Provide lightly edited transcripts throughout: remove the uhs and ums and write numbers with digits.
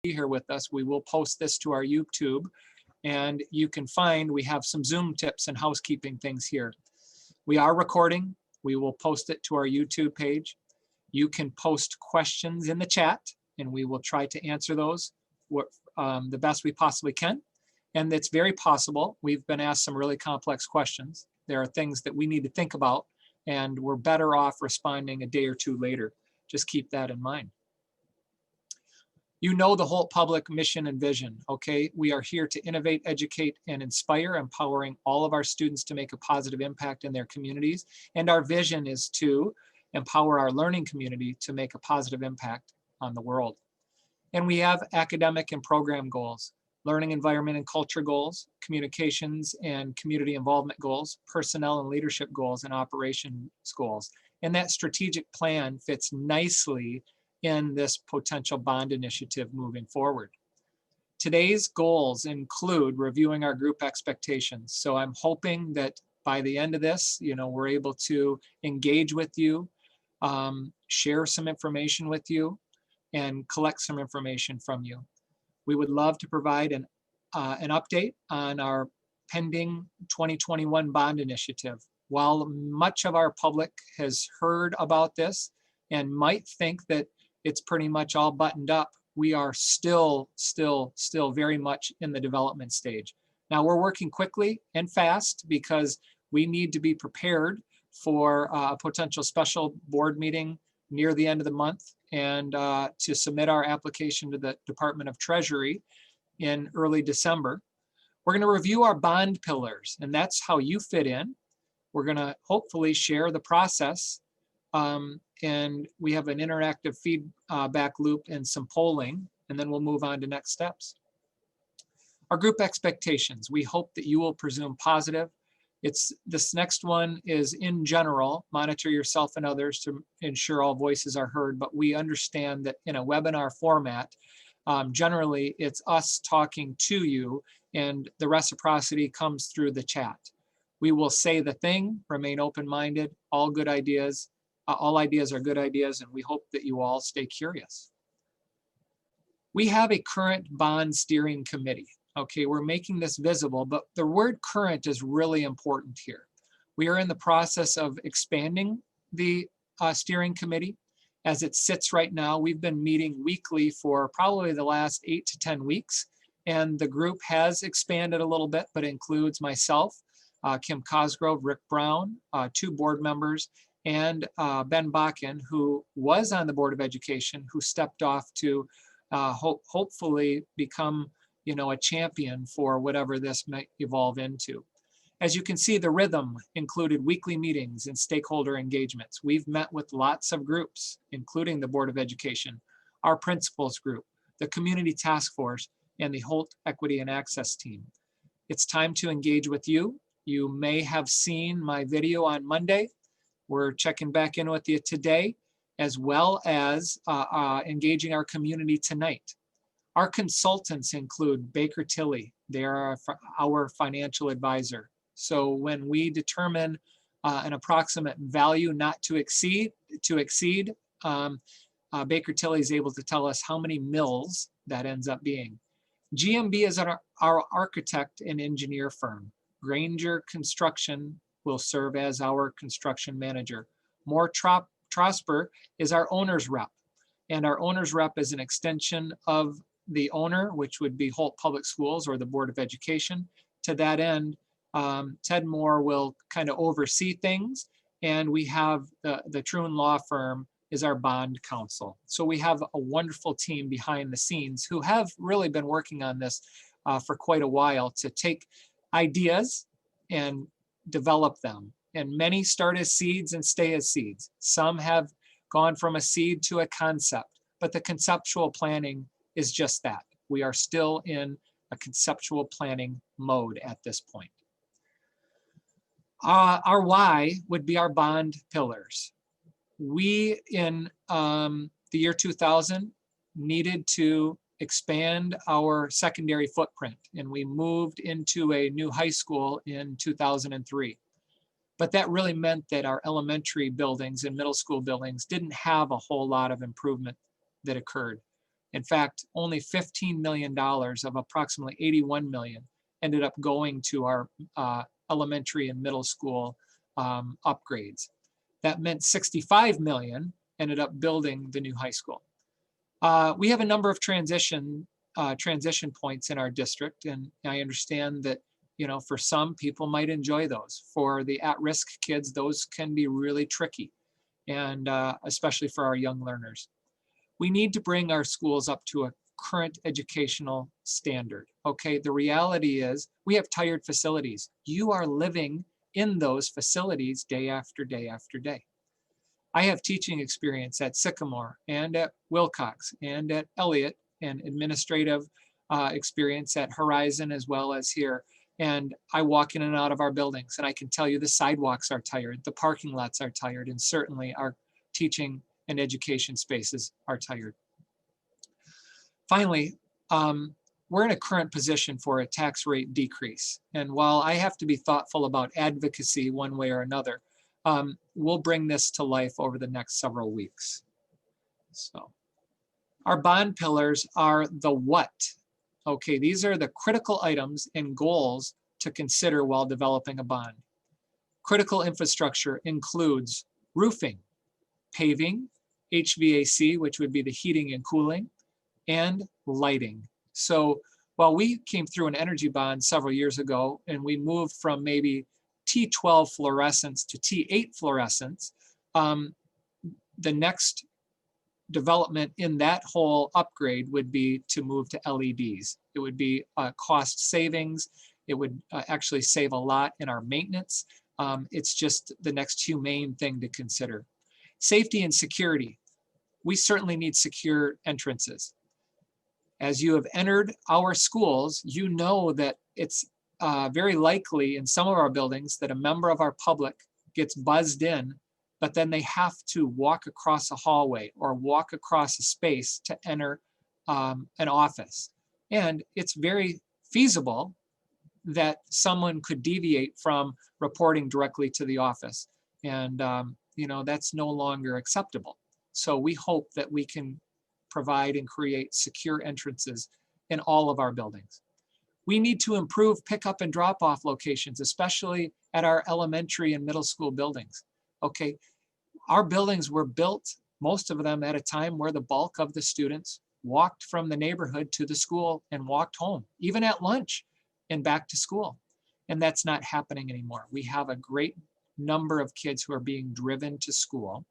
here with us, we will post this to our YouTube, and you can find we have some Zoom tips and housekeeping things here. We are recording. We will post it to our YouTube page. You can post questions in the chat, and we will try to answer those the best we possibly can. And it's very possible we've been asked some really complex questions. There are things that we need to think about, and we're better off responding a day or two later. Just keep that in mind. You know the Holt Public mission and vision, okay? We are here to innovate, educate, and inspire, empowering all of our students to make a positive impact in their communities. And our vision is to empower our learning community to make a positive impact on the world. And we have academic and program goals, learning environment and culture goals, communications and community involvement goals, personnel and leadership goals, and operations goals. And that strategic plan fits nicely in this potential bond initiative moving forward. Today's goals include reviewing our group expectations. So I'm hoping that by the end of this, we're able to engage with you, share some information with you, and collect some information from you. We would love to provide an update on our pending 2021 bond initiative. While much of our public has heard about this and might think that it's pretty much all buttoned up, we are still very much in the development stage. Now we're working quickly and fast because we need to be prepared for a potential special board meeting near the end of the month, and to submit our application to the Department of Treasury in early December. We're going to review our bond pillars, and that's how you fit in. We're going to hopefully share the process, and we have an interactive feedback loop and some polling, and then we'll move on to next steps. Our group expectations. We hope that you will presume positive. This next one is in general, monitor yourself and others to ensure all voices are heard, but we understand that in a webinar format, generally it's us talking to you, and the reciprocity comes through the chat. We will say the thing, remain open-minded, all ideas are good ideas, and we hope that you all stay curious. We have a current bond steering committee. Okay, we're making this visible, but the word current is really important here. We are in the process of expanding the steering committee. As it sits right now, we've been meeting weekly for probably the last 8 to 10 weeks, and the group has expanded a little bit, but includes myself, Kim Cosgrove, Rick Brown, 2 board members, and Ben Bakken, who was on the Board of Education, who stepped off to hopefully become a champion for whatever this might evolve into. As you can see, the rhythm included weekly meetings and stakeholder engagements. We've met with lots of groups, including the Board of Education, our principals group, the Community Task Force, and the Holt Equity and Access team. It's time to engage with you. You may have seen my video on Monday. We're checking back in with you today, as well as engaging our community tonight. Our consultants include Baker Tilly. They are our financial advisor. So when we determine an approximate value not to exceed, Baker Tilly is able to tell us how many mills that ends up being. GMB is our architect and engineer firm. Granger Construction will serve as our construction manager. Moore Trosper is our owner's rep, and our owner's rep is an extension of the owner, which would be Holt Public Schools or the Board of Education. To that end, Ted Moore will kind of oversee things, and we have the Truman Law Firm is our bond counsel. So we have a wonderful team behind the scenes who have really been working on this for quite a while to take ideas and develop them. And many start as seeds and stay as seeds. Some have gone from a seed to a concept, but the conceptual planning is just that. We are still in a conceptual planning mode at this point. Our why would be our bond pillars. We, in the year 2000, needed to expand our secondary footprint, and we moved into a new high school in 2003. But that really meant that our elementary buildings and middle school buildings didn't have a whole lot of improvement that occurred. In fact, only $15 million of approximately 81 million ended up going to our elementary and middle school upgrades. That meant 65 million ended up building the new high school. We have a number of transition points in our district, and I understand that, you know, for some people might enjoy those. For the at-risk kids, those can be really tricky, and especially for our young learners. We need to bring our schools up to a current educational standard. Okay, the reality is we have tired facilities. You are living in those facilities day after day after day. I have teaching experience at Sycamore and at Wilcox and at Elliott, and administrative experience at Horizon as well as here. And I walk in and out of our buildings, and I can tell you the sidewalks are tired, the parking lots are tired, and certainly our teaching and education spaces are tired. Finally, we're in a current position for a tax rate decrease. And while I have to be thoughtful about advocacy one way or another, we'll bring this to life over the next several weeks. So our bond pillars are the what. Okay, these are the critical items and goals to consider while developing a bond. Critical infrastructure includes roofing, paving, HVAC, which would be the heating and cooling, and lighting. So while we came through an energy bond several years ago and we moved from maybe T12 fluorescence to T8 fluorescence, the next development in that whole upgrade would be to move to LEDs. It would be cost savings. It would actually save a lot in our maintenance. It's just the next humane thing to consider. Safety and security. We certainly need secure entrances. As you have entered our schools, you know that it's very likely in some of our buildings that a member of our public gets buzzed in, but then they have to walk across a hallway or walk across a space to enter an office. And it's very feasible that someone could deviate from reporting directly to the office. And you know, that's no longer acceptable. So we hope that we can provide and create secure entrances in all of our buildings. We need to improve pickup and drop-off locations, especially at our elementary and middle school buildings. Okay, our buildings were built, most of them at a time where the bulk of the students walked from the neighborhood to the school and walked home, even at lunch and back to school. And that's not happening anymore. We have a great number of kids who are being driven to school.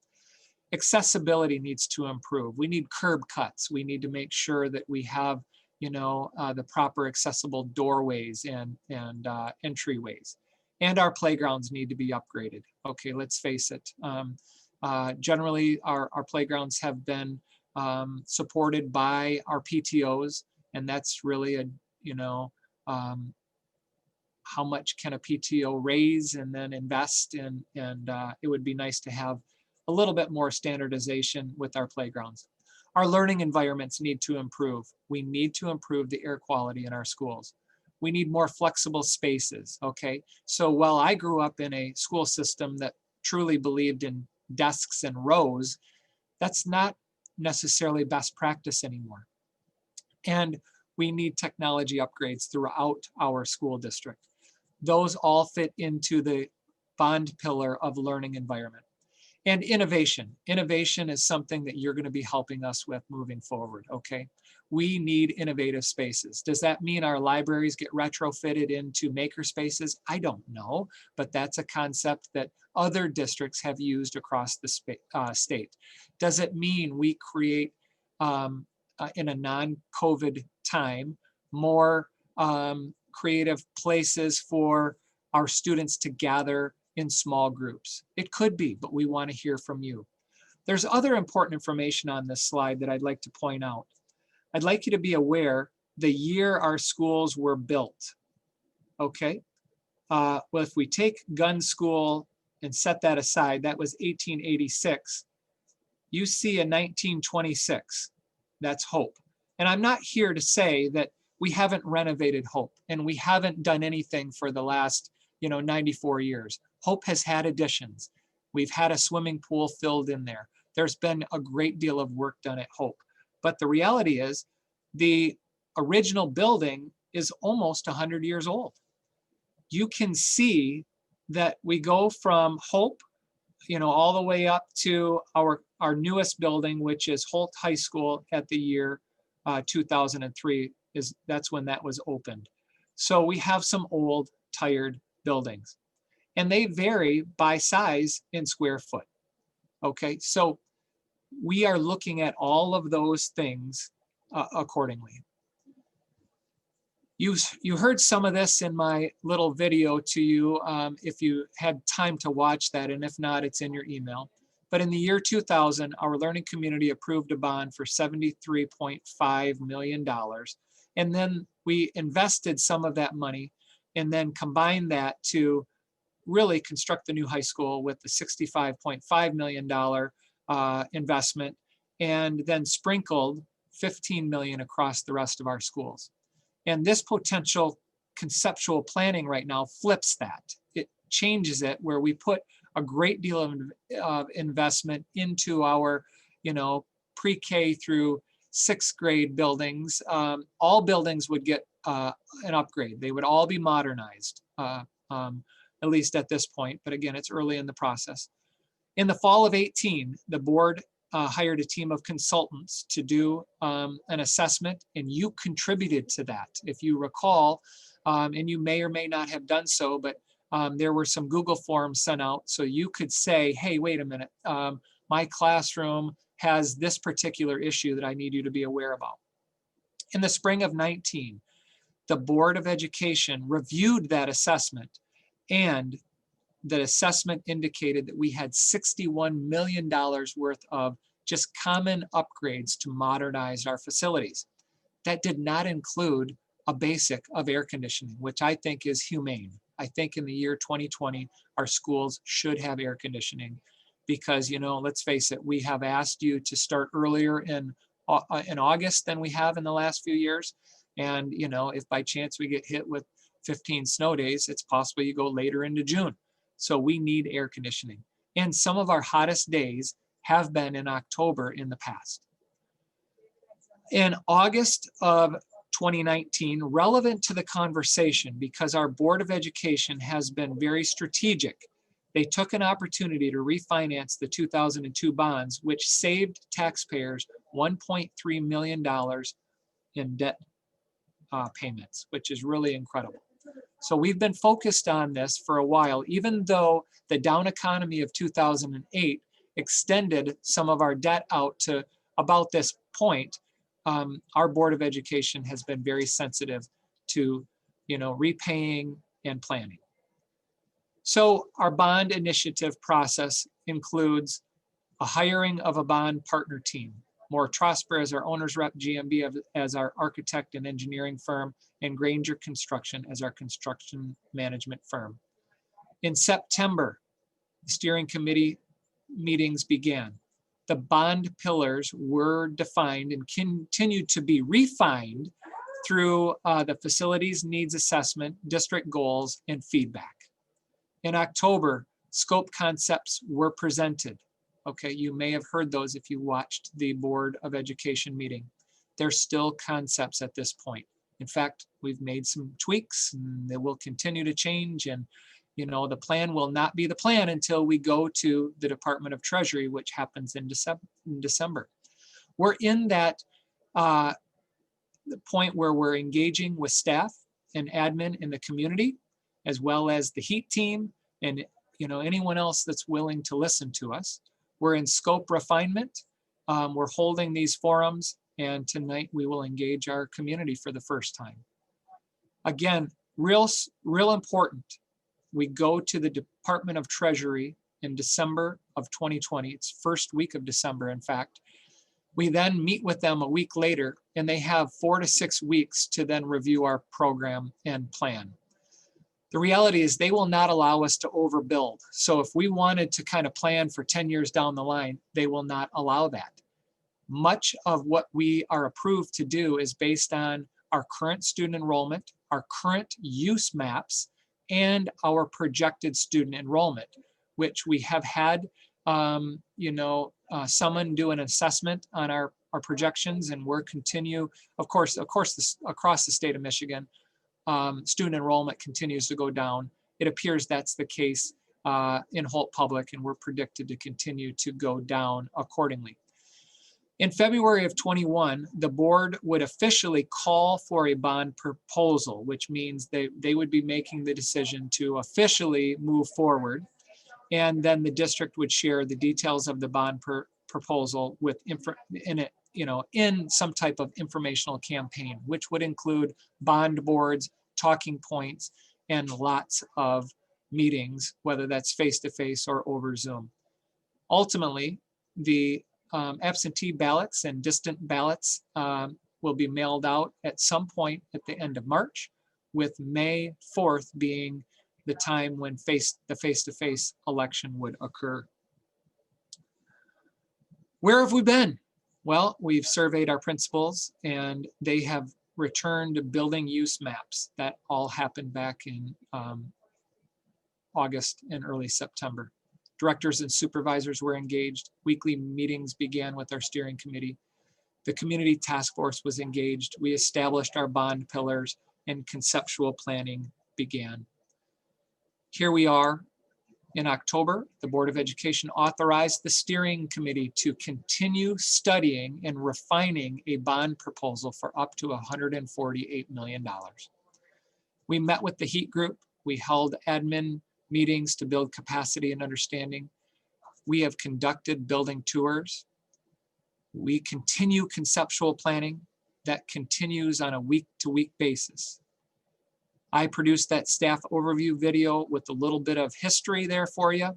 Accessibility needs to improve. We need curb cuts. We need to make sure that we have, you know, the proper accessible doorways and entryways. And our playgrounds need to be upgraded. Okay, let's face it. Generally, our playgrounds have been supported by our PTOs, and that's really a, you know, how much can a PTO raise and then invest in, and it would be nice to have a little bit more standardization with our playgrounds. Our learning environments need to improve. We need to improve the air quality in our schools. We need more flexible spaces, okay? So while I grew up in a school system that truly believed in desks and rows, that's not necessarily best practice anymore. And we need technology upgrades throughout our school district. Those all fit into the bond pillar of learning environment. And innovation. Innovation is something that you're going to be helping us with moving forward, okay? We need innovative spaces. Does that mean our libraries get retrofitted into maker spaces? I don't know, but that's a concept that other districts have used across the state. Does it mean we create, in a non-COVID time, more creative places for our students to gather in small groups? It could be, but we want to hear from you. There's other important information on this slide that I'd like to point out. I'd like you to be aware the year our schools were built. Okay, well, if we take gun school and set that aside, that was 1886. You see a 1926, that's Hope. And I'm not here to say that we haven't renovated Hope and we haven't done anything for the last, 94 years. Hope has had additions. We've had a swimming pool filled in there. There's been a great deal of work done at Hope. But the reality is the original building is almost 100 years old. You can see that we go from Hope, all the way up to our newest building, which is Holt High School at the year 2003. That's when that was opened. So we have some old, tired buildings, and they vary by size in square foot. Okay, so we are looking at all of those things accordingly. You heard some of this in my little video to you if you had time to watch that, and if not, it's in your email. But in the year 2000, our learning community approved a bond for $73.5 million. And then we invested some of that money and then combined that to really construct the new high school with the $65.5 million investment, and then sprinkled $15 million across the rest of our schools. And this potential conceptual planning right now flips that. It changes it where we put a great deal of investment into our, pre-K through 6th grade buildings. All buildings would get an upgrade. They would all be modernized, at least at this point. But again, it's early in the process. In the fall of 18, the board hired a team of consultants to do an assessment, and you contributed to that. If you recall, and you may or may not have done so, but there were some Google forms sent out so you could say, hey, wait a minute, my classroom has this particular issue that I need you to be aware about. In the spring of 19, the Board of Education reviewed that assessment, and the assessment indicated that we had $61 million worth of just common upgrades to modernize our facilities. That did not include a basic of air conditioning, which I think is humane. I think in the year 2020, our schools should have air conditioning because, let's face it, we have asked you to start earlier in August than we have in the last few years. And, if by chance we get hit with 15 snow days, it's possible you go later into June. So we need air conditioning. And some of our hottest days have been in October in the past. In August of 2019, relevant to the conversation, because our Board of Education has been very strategic, they took an opportunity to refinance the 2002 bonds, which saved taxpayers $1.3 million in debt payments, which is really incredible. So we've been focused on this for a while, even though the down economy of 2008 extended some of our debt out to about this point. Our Board of Education has been very sensitive to, repaying and planning. So our bond initiative process includes a hiring of a bond partner team. Moore Trosper as our owner's rep, GMB as our architect and engineering firm, and Granger Construction as our construction management firm. In September, the steering committee meetings began. The bond pillars were defined and continued to be refined through the facilities needs assessment, district goals, and feedback. In October, scope concepts were presented. Okay, you may have heard those if you watched the Board of Education meeting. They're still concepts at this point. In fact, we've made some tweaks and they will continue to change, and the plan will not be the plan until we go to the Department of Treasury, which happens in December. We're in that the point where we're engaging with staff and admin in the community, as well as the HEAT team and anyone else that's willing to listen to us. We're in scope refinement. We're holding these forums, and tonight we will engage our community for the first time. Again, real important. We go to the Department of Treasury in December of 2020. It's first week of December, in fact. We then meet with them a week later, and they have 4 to 6 weeks to then review our program and plan. The reality is they will not allow us to overbuild. So if we wanted to kind of plan for 10 years down the line, they will not allow that. Much of what we are approved to do is based on our current student enrollment, our current use maps, and our projected student enrollment, which we have had someone do an assessment on our projections, and we're continue, of course, across the state of Michigan, student enrollment continues to go down. It appears that's the case in Holt Public, and we're predicted to continue to go down accordingly. In February of 21, the board would officially call for a bond proposal, which means they would be making the decision to officially move forward. And then the district would share the details of the bond proposal with in some type of informational campaign, which would include bond boards, talking points, and lots of meetings, whether that's face-to-face or over Zoom. Ultimately, the absentee ballots and distant ballots will be mailed out at some point at the end of March, with May 4th being the time when the face-to-face election would occur. Where have we been? Well, we've surveyed our principals, and they have returned building use maps. That all happened back in August and early September. Directors and supervisors were engaged. Weekly meetings began with our steering committee. The community task force was engaged. We established our bond pillars, and conceptual planning began. Here we are in October. The Board of Education authorized the steering committee to continue studying and refining a bond proposal for up to $148 million. We met with the HEAT group. We held admin meetings to build capacity and understanding. We have conducted building tours. We continue conceptual planning that continues on a week-to-week basis. I produced that staff overview video with a little bit of history there for you.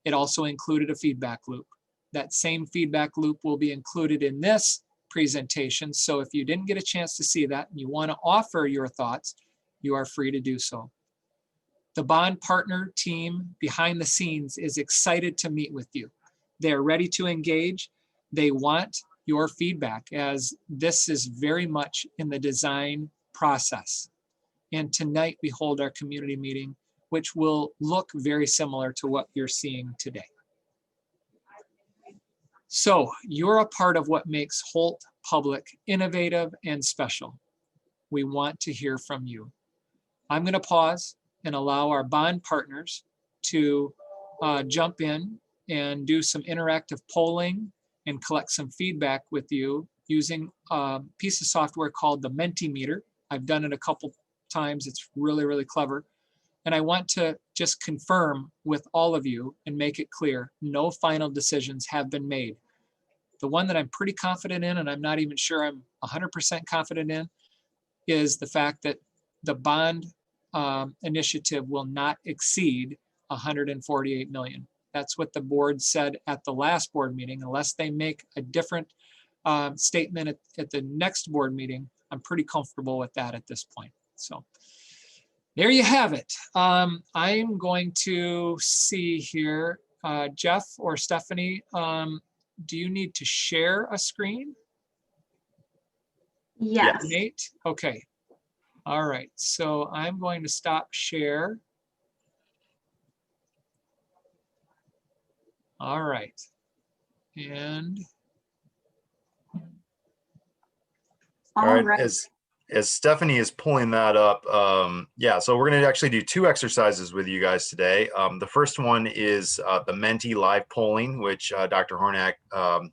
It also included a feedback loop. That same feedback loop will be included in this presentation. So if you didn't get a chance to see that and you want to offer your thoughts, you are free to do so. The bond partner team behind the scenes is excited to meet with you. They're ready to engage. They want your feedback, as this is very much in the design process. And tonight we hold our community meeting, which will look very similar to what you're seeing today. So you're a part of what makes Holt Public innovative and special. We want to hear from you. I'm going to pause and allow our bond partners to jump in and do some interactive polling and collect some feedback with you using a piece of software called the Mentimeter. I've done it a couple times. It's really, really clever. And I want to just confirm with all of you and make it clear, no final decisions have been made. The one that I'm pretty confident in, and I'm not even sure I'm 100% confident in, is the fact that the bond initiative will not exceed 148 million. That's what the board said at the last board meeting. Unless they make a different statement at the next board meeting, I'm pretty comfortable with that at this point. So there you have it. I'm going to see here, Jeff or Stephanie, do you need to share a screen? Yes. Nate? Okay. All right. So I'm going to stop share. All right. And all right. As Stephanie is pulling that up, yeah, so we're going to actually do two exercises with you guys today. The first one is the Menti live polling, which Dr. Hornak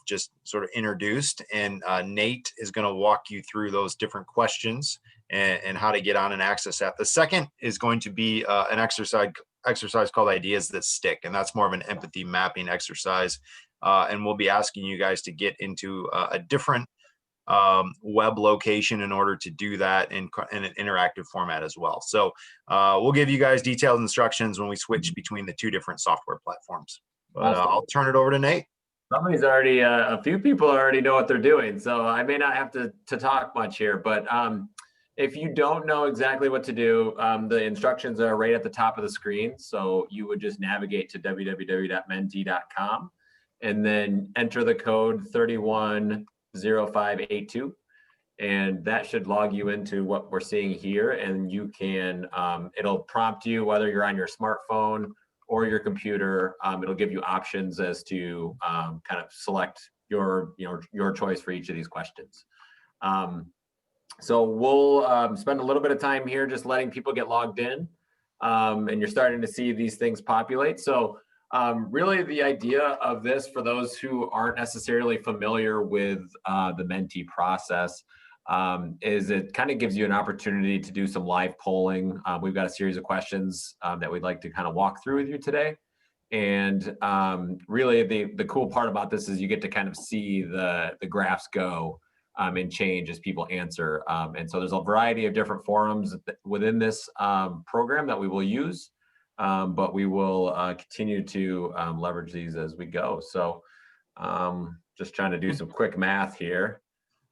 just sort of introduced, and Nate is going to walk you through those different questions and how to get on and access that. The second is going to be an exercise called Ideas That Stick, and that's more of an empathy mapping exercise, and we'll be asking you guys to get into a different web location in order to do that in an interactive format as well. So we'll give you guys detailed instructions when we switch between the two different software platforms. But I'll turn it over to Nate. Somebody's already, a few people already know what they're doing, so I may not have to talk much here, but if you don't know exactly what to do, the instructions are right at the top of the screen. So you would just navigate to www.menti.com and then enter the code 310582, and that should log you into what we're seeing here. And you can, it'll prompt you whether you're on your smartphone or your computer. It'll give you options as to kind of select your choice for each of these questions. So we'll spend a little bit of time here just letting people get logged in, and you're starting to see these things populate. So really the idea of this, for those who aren't necessarily familiar with the Menti process, is it kind of gives you an opportunity to do some live polling. We've got a series of questions that we'd like to kind of walk through with you today. And really the cool part about this is you get to kind of see the graphs go and change as people answer. And so there's a variety of different forums within this program that we will use, but we will continue to leverage these as we go. So just trying to do some quick math here.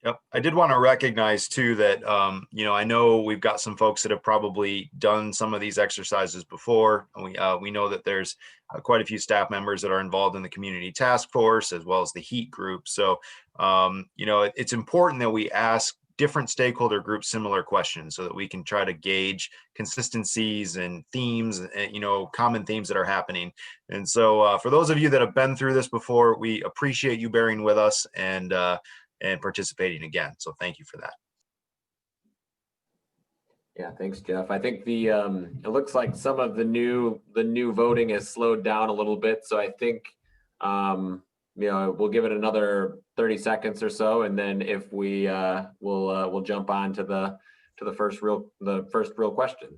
Yep. I did want to recognize too that, I know we've got some folks that have probably done some of these exercises before. And we know that there's quite a few staff members that are involved in the community task force as well as the HEAT group. So, it's important that we ask different stakeholder groups similar questions so that we can try to gauge consistencies and themes and, common themes that are happening. And so for those of you that have been through this before, we appreciate you bearing with us and participating again. So thank you for that. Yeah, thanks, Jeff. I think it looks like some of the new voting has slowed down a little bit. So I think we'll give it another 30 seconds or so, and then if we we'll jump on to the first real question.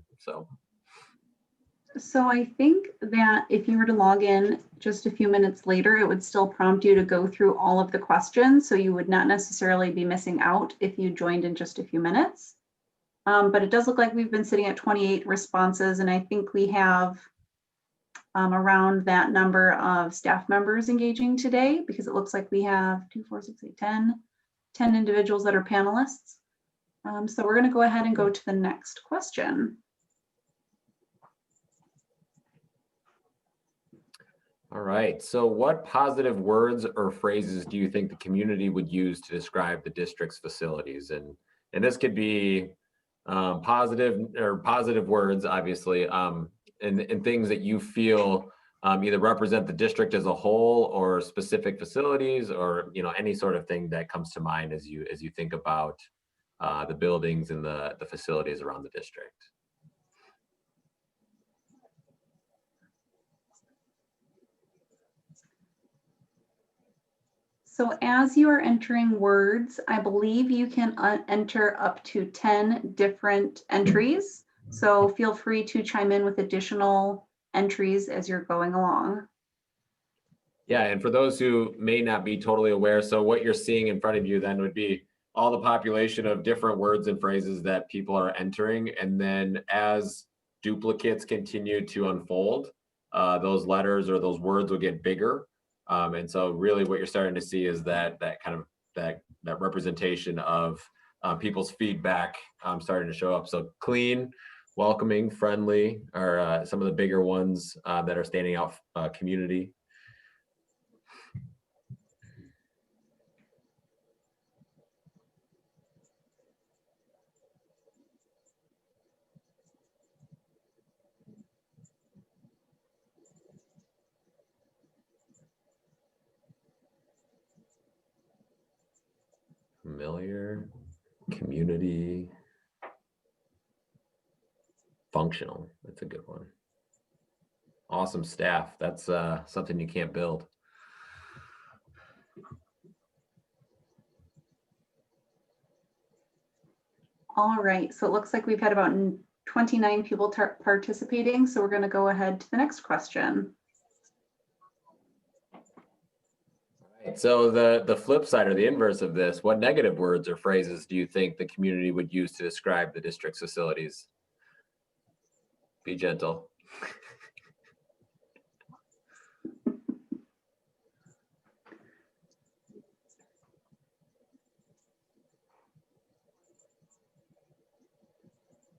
So I think that if you were to log in just a few minutes later, it would still prompt you to go through all of the questions. So you would not necessarily be missing out if you joined in just a few minutes. But it does look like we've been sitting at 28 responses, and I think we have around that number of staff members engaging today, because it looks like we have 2, 4, 6, 8, 10 individuals that are panelists. So we're going to go ahead and go to the next question. All right, so what positive words or phrases do you think the community would use to describe the district's facilities? And this could be positive words, obviously, and things that you feel either represent the district as a whole or specific facilities, or any sort of thing that comes to mind as you think about the buildings and the facilities around the district. So as you are entering words, I believe you can enter up to 10 different entries. So feel free to chime in with additional entries as you're going along. Yeah, and for those who may not be totally aware, so what you're seeing in front of you then would be all the population of different words and phrases that people are entering. And then as duplicates continue to unfold, those letters or those words will get bigger. And so really what you're starting to see is that representation of people's feedback starting to show up. So clean, welcoming, friendly are some of the bigger ones that are standing out. Community. Familiar, community, functional. That's a good one. Awesome staff. That's something you can't build. All right, so it looks like we've had about 29 people participating. So we're going to go ahead to the next question. So the flip side or the inverse of this, what negative words or phrases do you think the community would use to describe the district's facilities? Be gentle.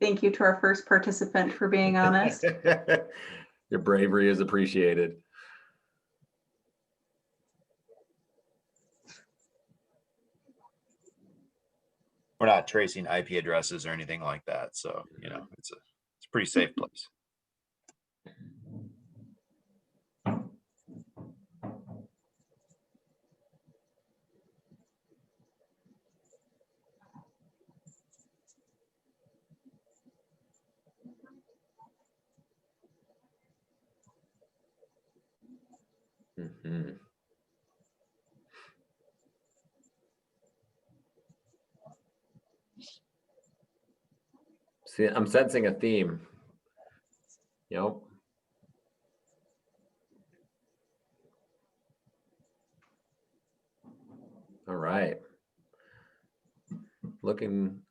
Thank you to our first participant for being honest. Your bravery is appreciated. We're not tracing IP addresses or anything like that. So, it's a pretty safe place. See, I'm sensing a theme. Yep. All right.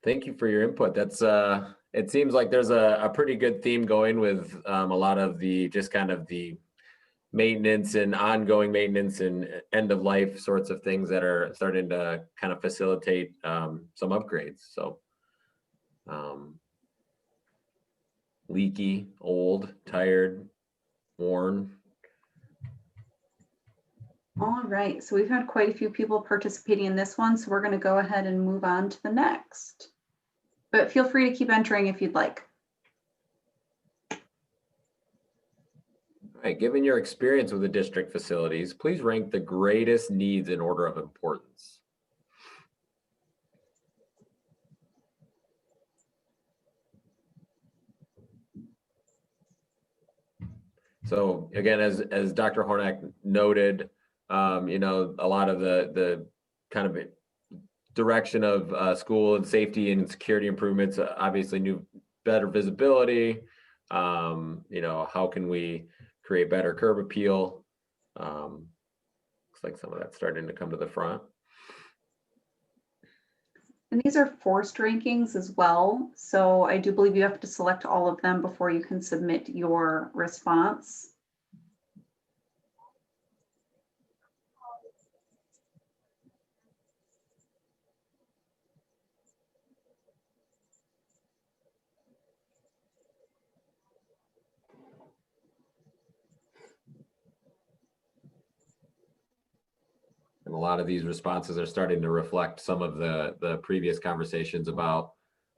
Thank you for your input. That's it seems like there's a pretty good theme going with a lot of the just kind of the maintenance and ongoing maintenance and end of life sorts of things that are starting to kind of facilitate some upgrades. So leaky, old, tired, worn. All right, so we've had quite a few people participating in this one, so we're going to go ahead and move on to the next. But feel free to keep entering if you'd like. All right, given your experience with the district facilities, please rank the greatest needs in order of importance. So again, as Dr. Hornak noted, you know, a lot of the kind of direction of school and safety and security improvements, obviously better visibility, you know, how can we create better curb appeal? Looks like some of that's starting to come to the front. And these are forced rankings as well. So I do believe you have to select all of them before you can submit your response. And a lot of these responses are starting to reflect some of the previous conversations about,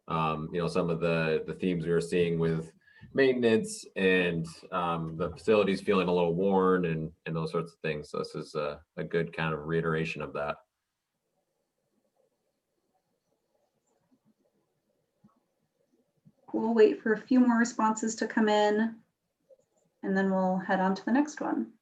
you know, some of the themes we were seeing with maintenance and the facilities feeling a little worn and those sorts of things. So this is a good kind of reiteration of that. We'll wait for a few more responses to come in, and then we'll head on to the next one.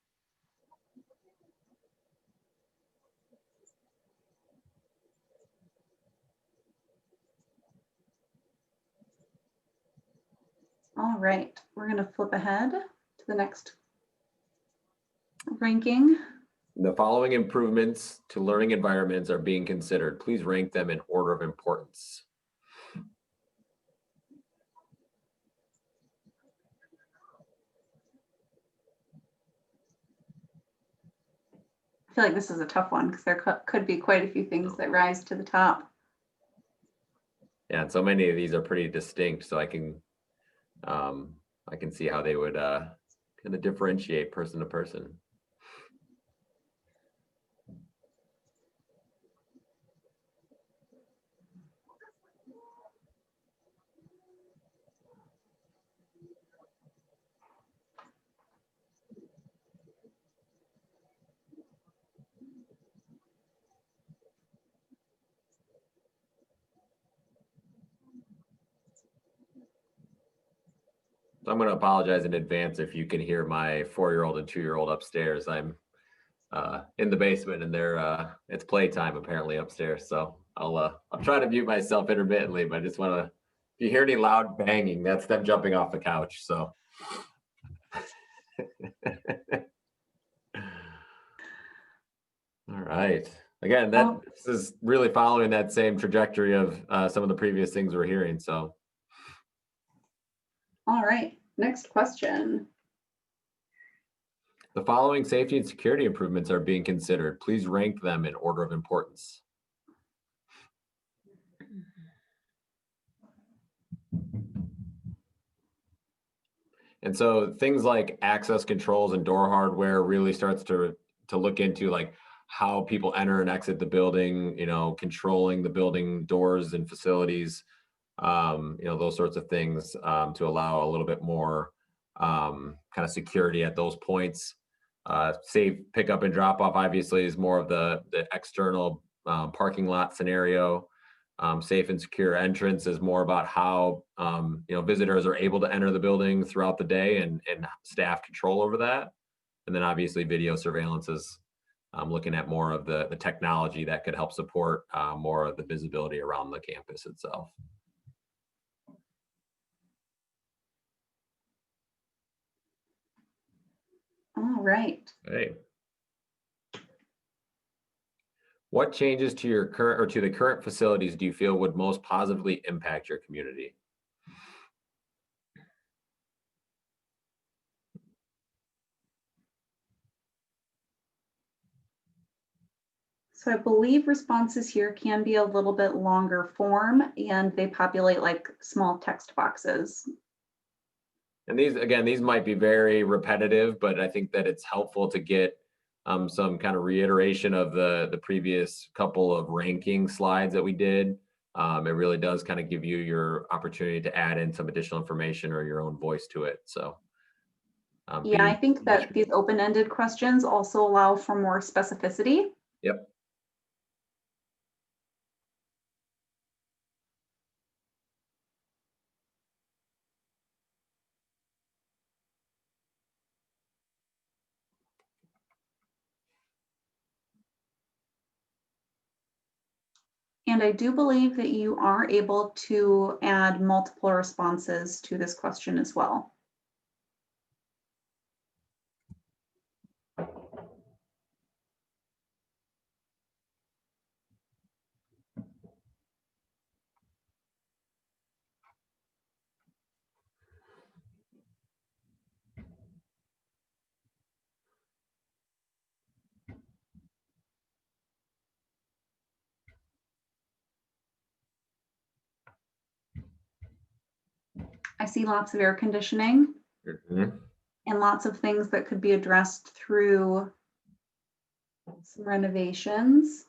All right, we're going to flip ahead to the next ranking. The following improvements to learning environments are being considered. Please rank them in order of importance. I feel like this is a tough one because there could be quite a few things that rise to the top. Yeah, and so many of these are pretty distinct, so I can see how they would kind of differentiate person to person. So I'm going to apologize in advance if you can hear my 4-year-old and 2-year-old upstairs. I'm in the basement and it's playtime apparently upstairs. So I'll try to mute myself intermittently, but I just want to, if you hear any loud banging, that's them jumping off the couch. So. All right. Again, this is really following that same trajectory of some of the previous things we're hearing. So. All right, next question. The following safety and security improvements are being considered. Please rank them in order of importance. And so things like access controls and door hardware really starts to look into like how people enter and exit the building, you know, controlling the building doors and facilities, you know, those sorts of things to allow a little bit more kind of security at those points. Safe pickup and drop off obviously is more of the external parking lot scenario. Safe and secure entrance is more about how you know, visitors are able to enter the building throughout the day and staff control over that. And then obviously video surveillance is looking at more of the technology that could help support more of the visibility around the campus itself. right. Hey. What changes to your current or to the current facilities do you feel would most positively impact your community? So I believe responses here can be a little bit longer form and they populate like small text boxes. And these, again, these might be very repetitive, but I think that it's helpful to get some kind of reiteration of the previous couple of ranking slides that we did. It really does kind of give you your opportunity to add in some additional information or your own voice to it. So Yeah, I think that these open-ended questions also allow for more specificity. Yep. And I do believe that you are able to add multiple responses to this question as well. I see lots of air conditioning Mhm. and lots of things that could be addressed through some renovations.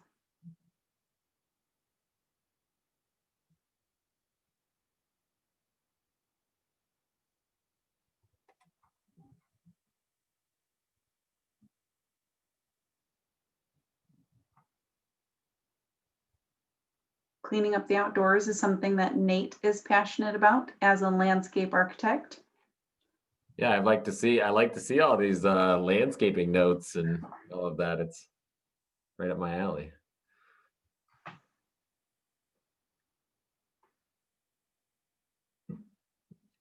Cleaning up the outdoors is something that Nate is passionate about as a landscape architect. Yeah, I like to see all these landscaping notes and all of that. It's right up my alley.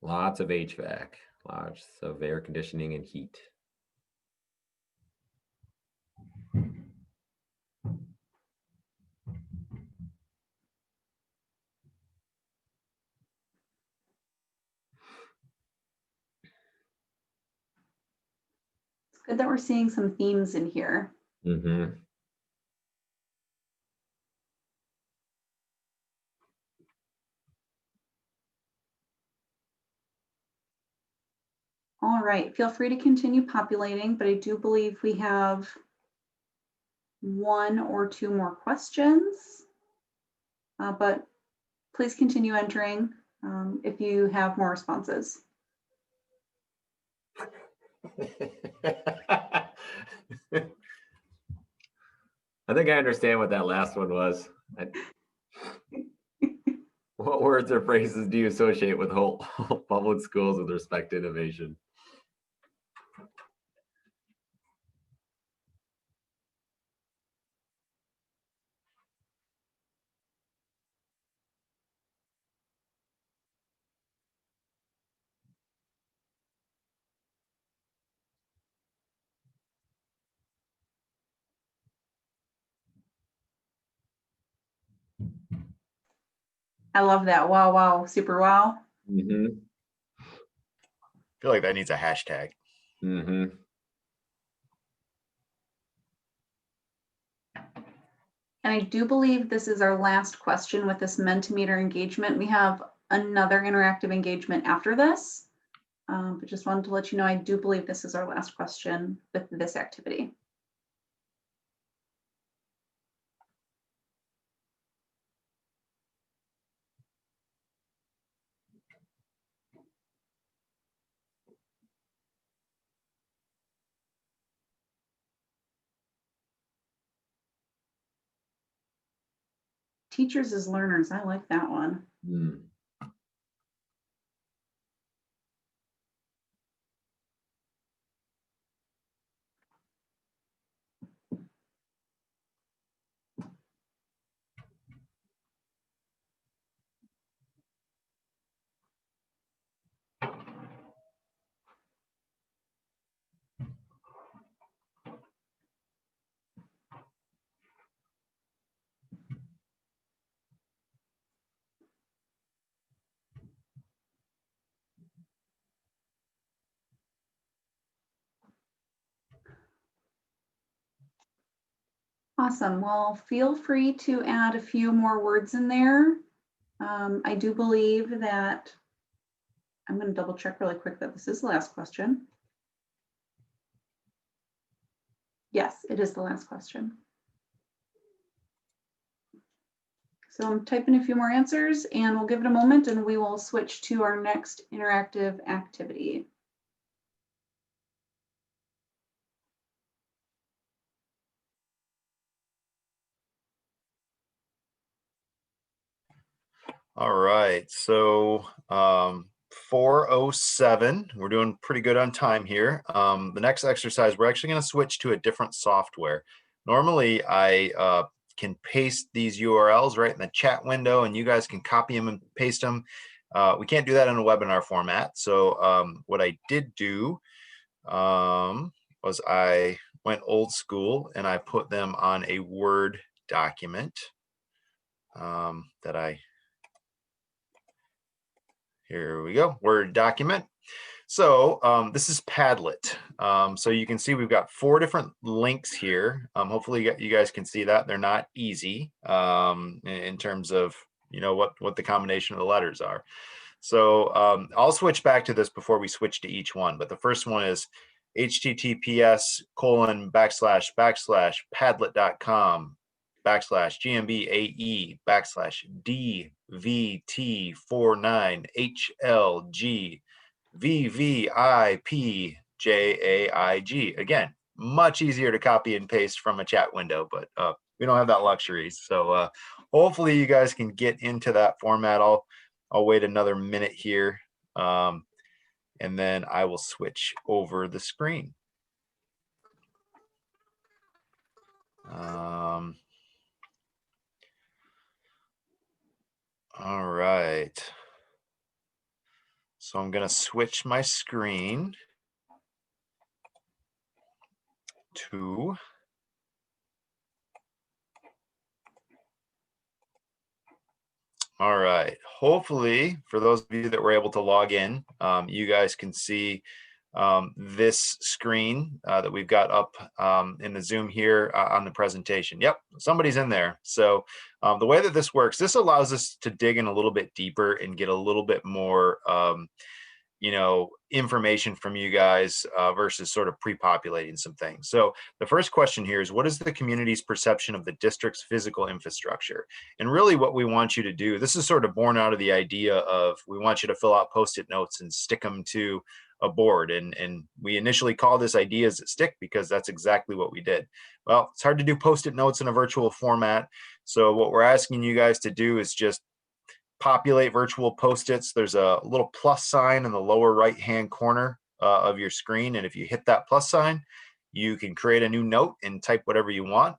Lots of HVAC, lots of air conditioning and heat. It's good that we're seeing some themes in here. Mm-hmm. All right, feel free to continue populating, but I do believe we have one or two more questions. But please continue entering if you have more responses. I think I understand what that last one was. What words or phrases do you associate with Holt Public Schools with respect to innovation? I love that. Wow, wow, super wow. Mm-hmm. I feel like that needs a hashtag. Mm-hmm. And I do believe this is our last question with this Mentimeter engagement. We have another interactive engagement after this, but just wanted to let you know, I do believe this is our last question with this activity. Teachers as learners, I like that one. Mm. Awesome. Well, feel free to add a few more words in there. I do believe that, I'm going to double check really quick that this is the last question. Yes, it is the last question. So I'm typing a few more answers and we'll give it a moment and we will switch to our next interactive activity. All right, so 4:07, we're doing pretty good on time here. The next exercise, we're actually going to switch to a different software. Normally, I can paste these URLs right in the chat window and you guys can copy them and paste them. We can't do that in a webinar format. So what I did do was I went old school and I put them on a Word document here we go, Word document. So this is Padlet. So you can see we've got 4 different links here. Hopefully you guys can see that. They're not easy in terms of, you know, what the combination of the letters are. So I'll switch back to this before we switch to each one. But the first one is https://padlet.com/GMBAE/DVT49HLG VVIPJAIG. Again, much easier to copy and paste from a chat window, but we don't have that luxury. So hopefully you guys can get into that format. I'll wait another minute here, and then I will switch over the screen. All right. So I'm going to switch my screen to all right. Hopefully, for those of you that were able to log in, you guys can see this screen that we've got up in the Zoom here on the presentation. Yep, somebody's in there. So the way that this works, this allows us to dig in a little bit deeper and get a little bit more you know, information from you guys versus sort of pre-populating some things. So the first question here is, what is the community's perception of the district's physical infrastructure? And really what we want you to do, this is sort of born out of the idea of, we want you to fill out Post-it notes and stick them to a board. And we initially call this ideas that stick because that's exactly what we did. Well, it's hard to do Post-it notes in a virtual format. So what we're asking you guys to do is just populate virtual Post-its. There's a little plus sign in the lower right hand corner of your screen, and if you hit that plus sign, you can create a new note and type whatever you want,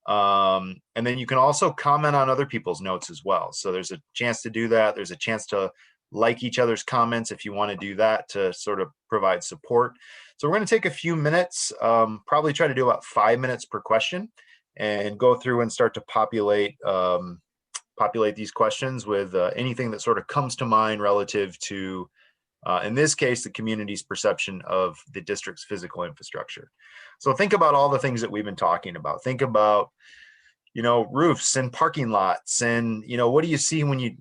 and then you can also comment on other people's notes as well. So there's a chance to do that. There's a chance to like each other's comments if you want to do that to sort of provide support. So we're going to take a few minutes, probably try to do about 5 minutes per question, and go through and start to populate these questions with anything that sort of comes to mind relative to, in this case, the community's perception of the district's physical infrastructure. So think about all the things that we've been talking about. Think about, you know, roofs and parking lots, and, you know, what do you see when you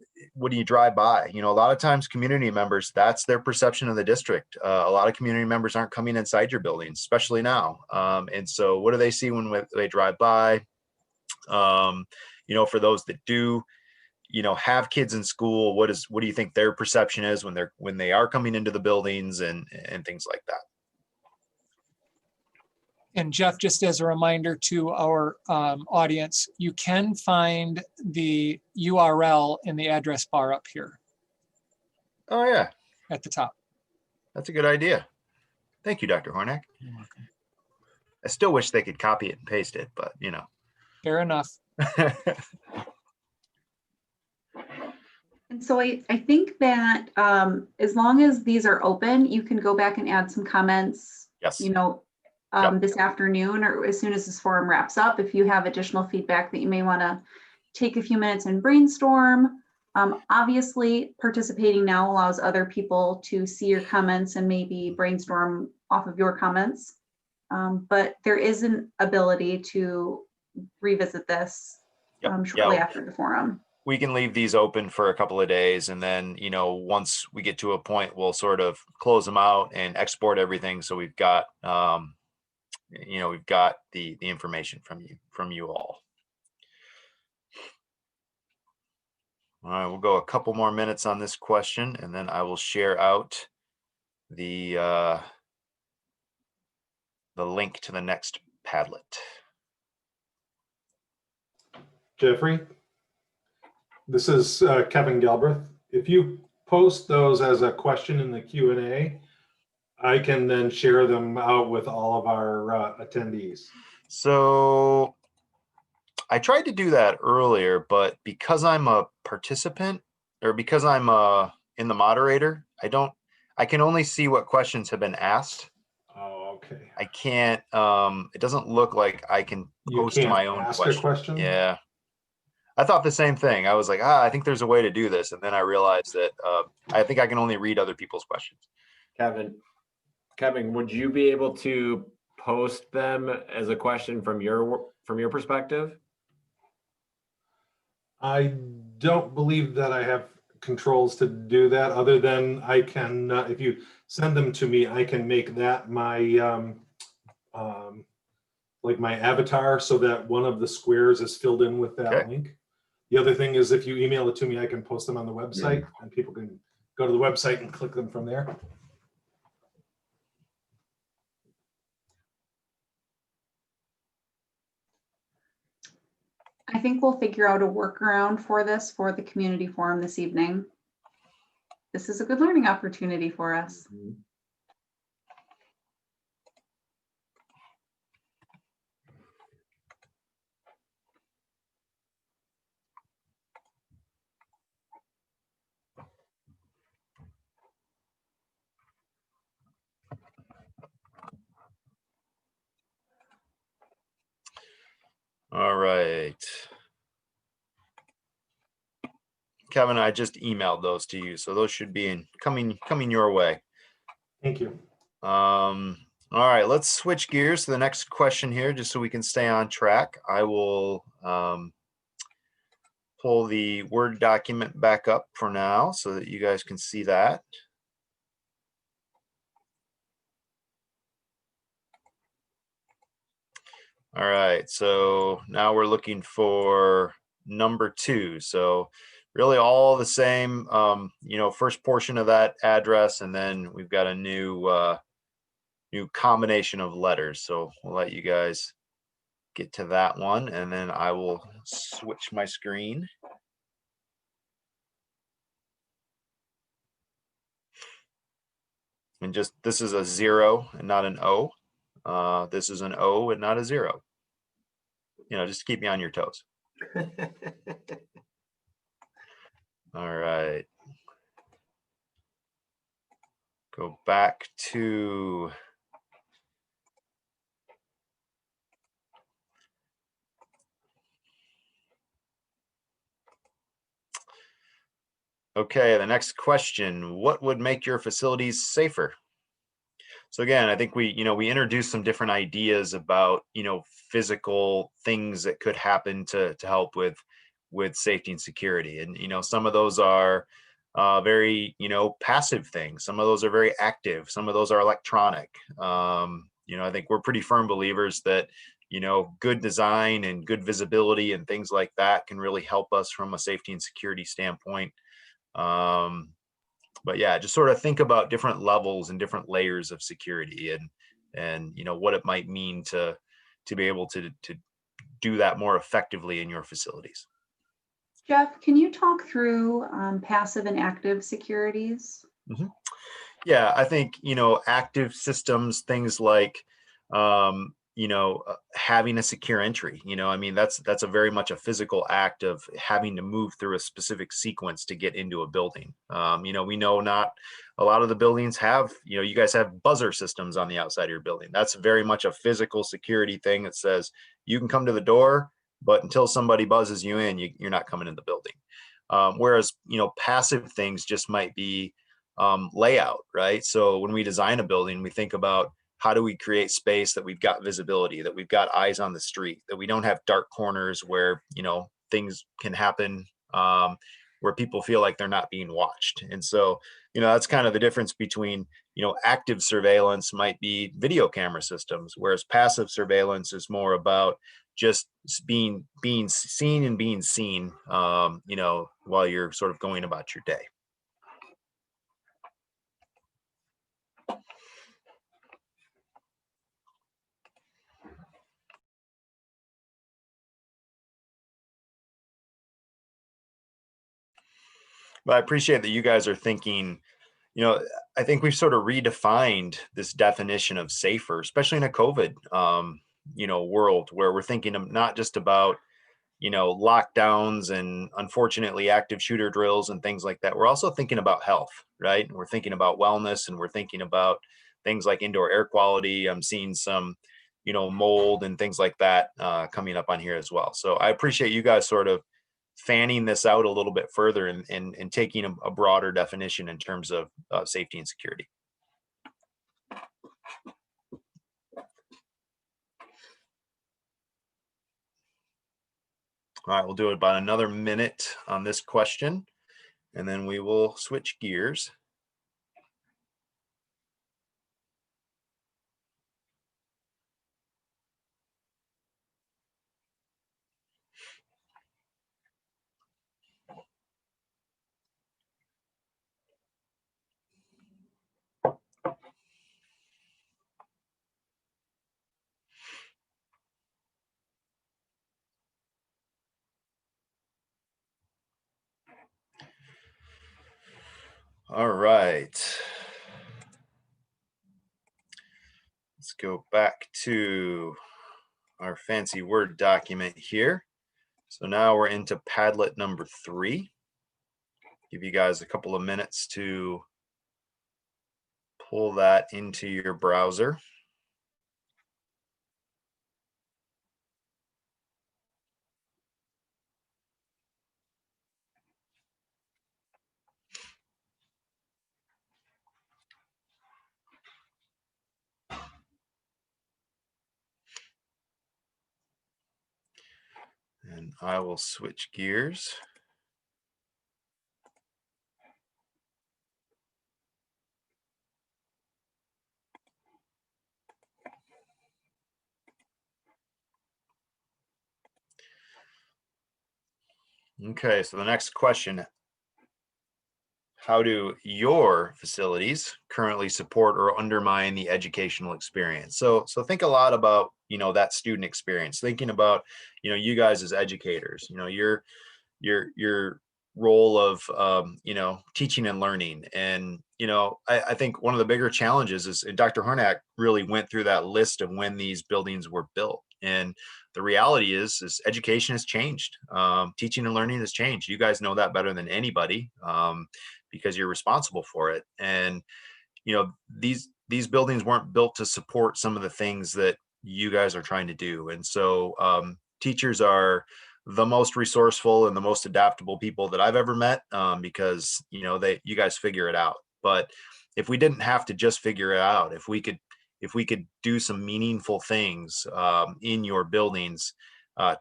drive by? You know, a lot of times community members, that's their perception of the district. A lot of community members aren't coming inside your building, especially now. And so what do they see when they drive by? You know, for those that do, you know, have kids in school, what do you think their perception is when they are coming into the buildings and things like that? And Jeff, just as a reminder to our audience, you can find the URL in the address bar up here Oh yeah, at the top. that's a good idea. Thank you, Dr. Hornak. You're welcome. I still wish they could copy it and paste it, but you know. Fair enough. And so I think that as long as these are open, you can go back and add some comments, Yes. you know, Yep. this afternoon or as soon as this forum wraps up. If you have additional feedback that you may want to take a few minutes and brainstorm. Obviously, participating now allows other people to see your comments and maybe brainstorm off of your comments. But there is an ability to revisit this Yep. shortly Yeah. after the forum. We can leave these open for a couple of days, and then, you know, once we get to a point, we'll sort of close them out and export everything. So we've got, you know, we've got the information from you all. All right, we'll go a couple more minutes on this question, and then I will share out the link to the next Padlet. Jeffrey, this is Kevin Galbraith. If you post those as a question in the Q&A, I can then share them out with all of our attendees. So I tried to do that earlier, but because I'm a participant, or because I'm in the moderator, I can only see what questions have been asked. Oh, okay. I can't, it doesn't look like I can You post can't my own ask a question. question? Yeah. I thought the same thing. I was like, I think there's a way to do this. And then I realized that I think I can only read other people's questions. Kevin, would you be able to post them as a question from your perspective? I don't believe that I have controls to do that, other than I can, if you send them to me, I can make that my, like my avatar, so that one of the squares is filled in with that Okay. link. The other thing is, if you email it to me, I can post them on the website, and people can go to the website and click them from there. I think we'll figure out a workaround for this for the community forum this evening. This is a good learning opportunity for us. All right. Kevin, I just emailed those to you, so those should be coming your way. Thank you. All right, let's switch gears to the next question here, just so we can stay on track. I will pull the Word document back up for now so that you guys can see that. All right, so now we're looking for number 2. So really all the same, you know, first portion of that address, and then we've got a new combination of letters. So we'll let you guys get to that one, and then I will switch my screen. And just, this is a 0 and not an O. This is an O and not a 0. You know, just to keep me on your toes. All right. Go back to okay, the next question, what would make your facilities safer? So again, I think we introduced some different ideas about, you know, physical things that could happen to help with safety and security. And, you know, some of those are very, you know, passive things. Some of those are very active. Some of those are electronic. You know, I think we're pretty firm believers that, you know, good design and good visibility and things like that can really help us from a safety and security standpoint. But yeah, just sort of think about different levels and different layers of security, and you know what it might mean to be able to do that more effectively in your facilities. Jeff, can you talk through passive and active securities? Mm-hmm. Yeah, I think, you know, active systems, things like you know, having a secure entry, you know, I mean, that's a very much a physical act of having to move through a specific sequence to get into a building. You know, we know not a lot of the buildings have, you know, you guys have buzzer systems on the outside of your building. That's very much a physical security thing that says you can come to the door, but until somebody buzzes you in, you're not coming in the building. Whereas, you know, passive things just might be layout, right? So when we design a building, we think about, how do we create space that we've got visibility, that we've got eyes on the street, that we don't have dark corners where, you know, things can happen where people feel like they're not being watched. And so, you know, that's kind of the difference between, you know, active surveillance might be video camera systems, whereas passive surveillance is more about just being seen and being seen, you know, while you're sort of going about your day. But I appreciate that you guys are thinking, you know, I think we've sort of redefined this definition of safer, especially in a COVID, you know, world where we're thinking of not just about, you know, lockdowns and unfortunately active shooter drills and things like that. We're also thinking about health, right? And we're thinking about wellness, and we're thinking about things like indoor air quality. I'm seeing some, you know, mold and things like that coming up on here as well. So I appreciate you guys sort of fanning this out a little bit further and taking a broader definition in terms of safety and security. All right, we'll do about another minute on this question, and then we will switch gears. All right. Let's go back to our fancy Word document here. So now we're into Padlet number 3. Give you guys a couple of minutes to pull that into your browser. And I will switch gears. Okay, so the next question: how do your facilities currently support or undermine the educational experience? So think a lot about, you know, that student experience, thinking about, you know, you guys as educators, you know, your role of, you know, teaching and learning. And, you know, I think one of the bigger challenges is, and Dr. Hornak really went through that list of when these buildings were built. And the reality is education has changed. Teaching and learning has changed. You guys know that better than anybody, because you're responsible for it. And, you know, these buildings weren't built to support some of the things that you guys are trying to do. And so teachers are the most resourceful and the most adaptable people that I've ever met, because, you know, you guys figure it out. But if we didn't have to just figure it out, if we could do some meaningful things in your buildings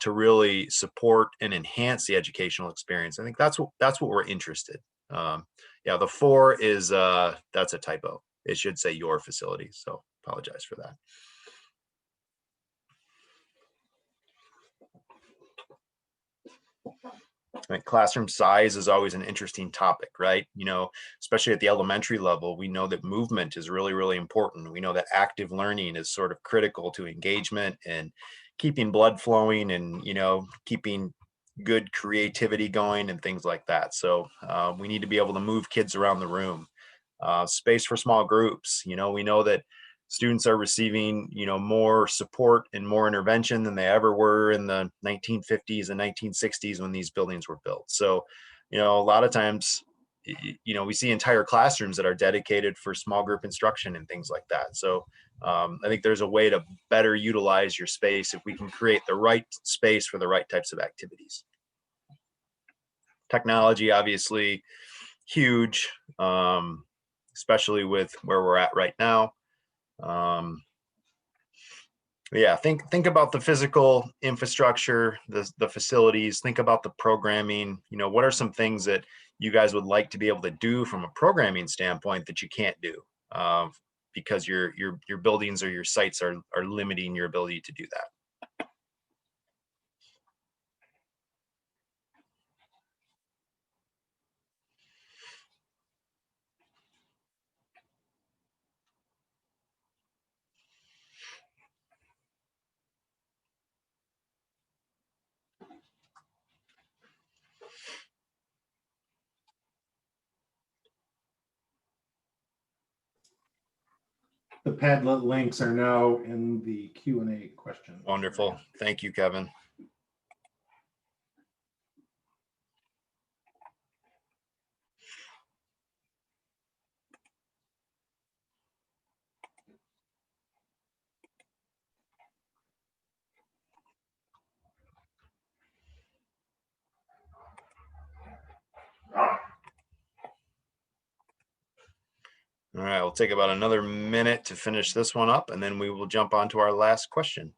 to really support and enhance the educational experience, I think that's what we're interested. Yeah, the 4 is that's a typo. It should say your facility. So apologize for that. Right, classroom size is always an interesting topic, right? You know, especially at the elementary level, we know that movement is really, really important. We know that active learning is sort of critical to engagement and keeping blood flowing and, you know, keeping good creativity going and things like that. So we need to be able to move kids around the room. Space for small groups. You know, we know that students are receiving, you know, more support and more intervention than they ever were in the 1950s and 1960s when these buildings were built. So, you know, a lot of times, you know, we see entire classrooms that are dedicated for small group instruction and things like that. So I think there's a way to better utilize your space if we can create the right space for the right types of activities. Technology, obviously, huge, especially with where we're at right now. Yeah, think about the physical infrastructure, the facilities, think about the programming. You know, what are some things that you guys would like to be able to do from a programming standpoint that you can't do because your buildings or your sites are limiting your ability to do that. The Padlet links are now in the Q&A question. Wonderful. Thank you, Kevin. All right, we'll take about another minute to finish this one up, and then we will jump on to our last question.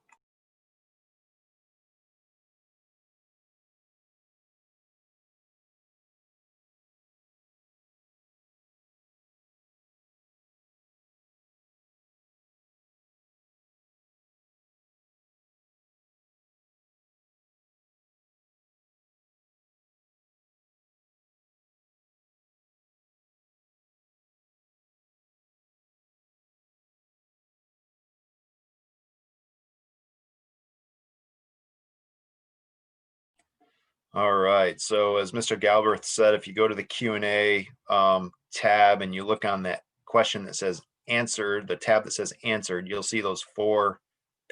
All right, so as Mr. Galbraith said, if you go to the Q&A tab and you look on that question that says answered, the tab that says answered, you'll see those 4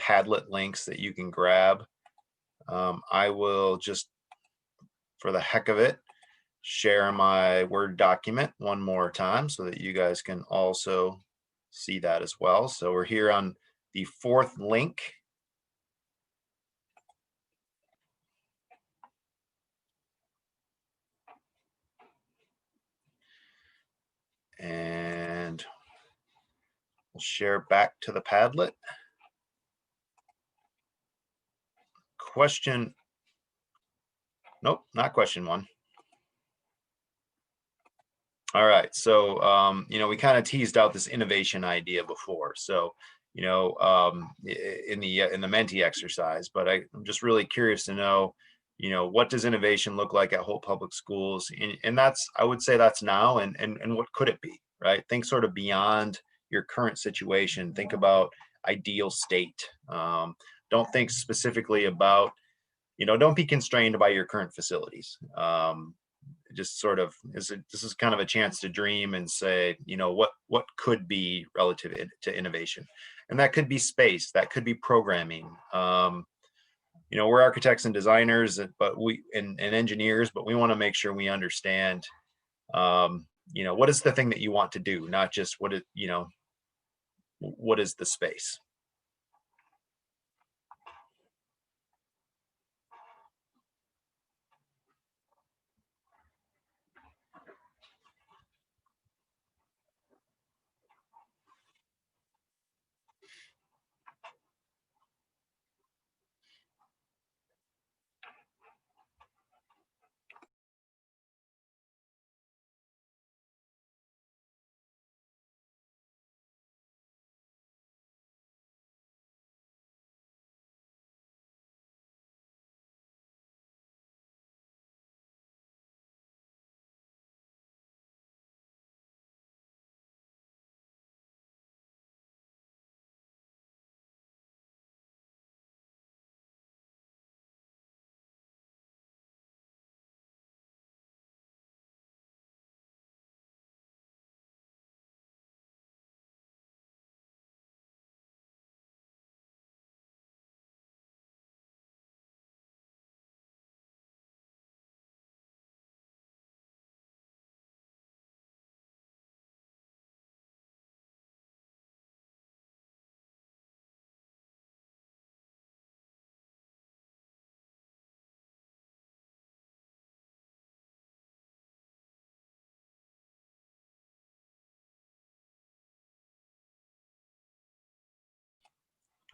Padlet links that you can grab. I will just, for the heck of it, share my Word document one more time so that you guys can also see that as well. So we're here on the 4th link. And we'll share back to the Padlet. Question, nope, not question 1. All right, so you know, we kind of teased out this innovation idea before. So, you know, in the Menti exercise, but I'm just really curious to know, you know, what does innovation look like at Holt Public Schools? And that's, I would say that's now, and what could it be, right? Think sort of beyond your current situation. Think about ideal state. Don't think specifically about, you know, don't be constrained by your current facilities. Just sort of this is kind of a chance to dream and say, you know, what could be relative to innovation, and that could be space, that could be programming. You know, we're architects and designers, but we and engineers, but we want to make sure we understand, you know, what is the thing that you want to do, not just what it, you know, what is the space.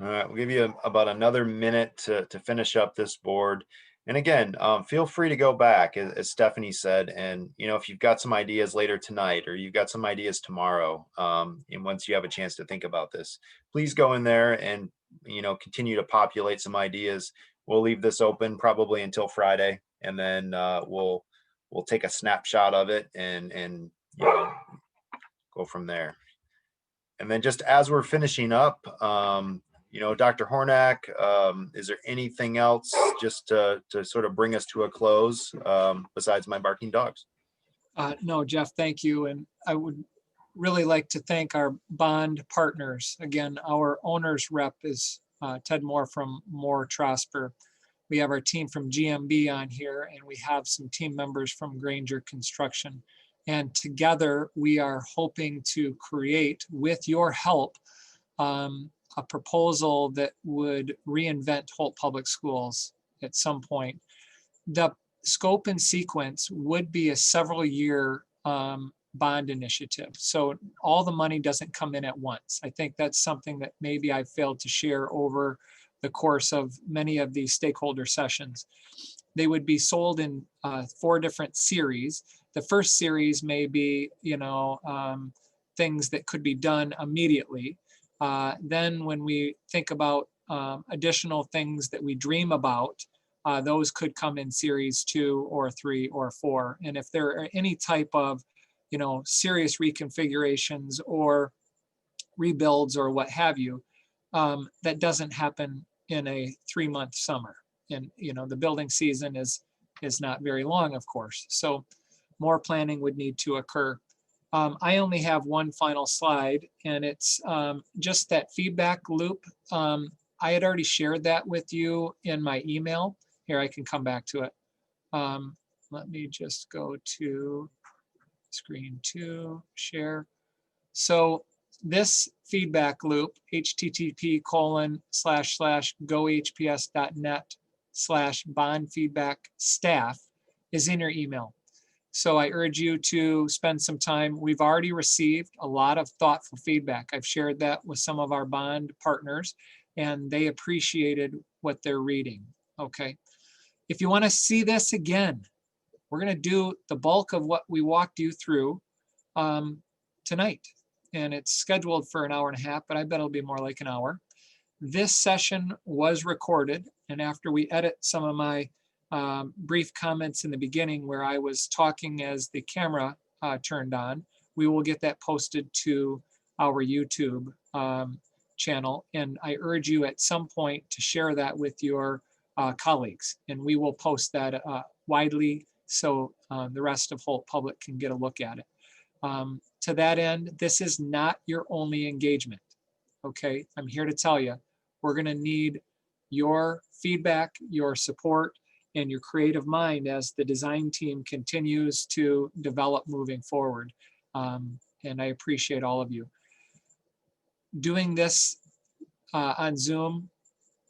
All right, we'll give you about another minute to finish up this board. And again, feel free to go back, as Stephanie said, and if you've got some ideas later tonight, or you've got some ideas tomorrow, and once you have a chance to think about this, please go in there and continue to populate some ideas. We'll leave this open probably until Friday, and then we'll take a snapshot of it and go from there. And then just as we're finishing up, Dr. Hornak, is there anything else just to sort of bring us to a close besides my barking dogs? No, Jeff, thank you. And I would really like to thank our bond partners. Again, our owner's rep is Ted Moore from Moore Trosper. We have our team from GMB on here, and we have some team members from Granger Construction. And together we are hoping to create, with your help, a proposal that would reinvent Holt Public Schools at some point. The scope and sequence would be a several-year bond initiative. So all the money doesn't come in at once. I think that's something that maybe I failed to share over the course of many of these stakeholder sessions. They would be sold in 4 different series. The first series may be, things that could be done immediately. Then when we think about additional things that we dream about, those could come in series 2 or 3 or 4. And if there are any type of, serious reconfigurations or rebuilds or what have you, that doesn't happen in a 3-month summer. And, the building season is not very long, of course. So more planning would need to occur. I only have one final slide, and it's just that feedback loop. I had already shared that with you in my email. Here, I can come back to it. Let me just go to screen 2, share. So this feedback loop, http://gohps.net/bondfeedbackstaff is in your email. So I urge you to spend some time. We've already received a lot of thoughtful feedback. I've shared that with some of our bond partners, and they appreciated what they're reading. Okay. If you want to see this again, we're going to do the bulk of what we walked you through tonight. And it's scheduled for an hour and a half, but I bet it'll be more like an hour. This session was recorded, and after we edit some of my brief comments in the beginning where I was talking as the camera turned on, we will get that posted to our YouTube channel. And I urge you at some point to share that with your colleagues, and we will post that widely so the rest of Holt Public can get a look at it. To that end, this is not your only engagement. Okay, I'm here to tell you, we're going to need your feedback, your support, and your creative mind as the design team continues to develop moving forward. And I appreciate all of you. Doing this on Zoom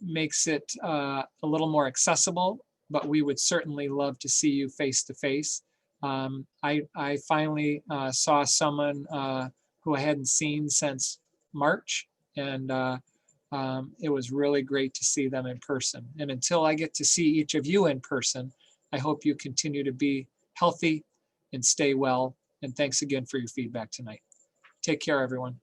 makes it a little more accessible, but we would certainly love to see you face to face. I finally saw someone who I hadn't seen since March, and it was really great to see them in person. And until I get to see each of you in person, I hope you continue to be healthy and stay well. And thanks again for your feedback tonight. Take care, everyone.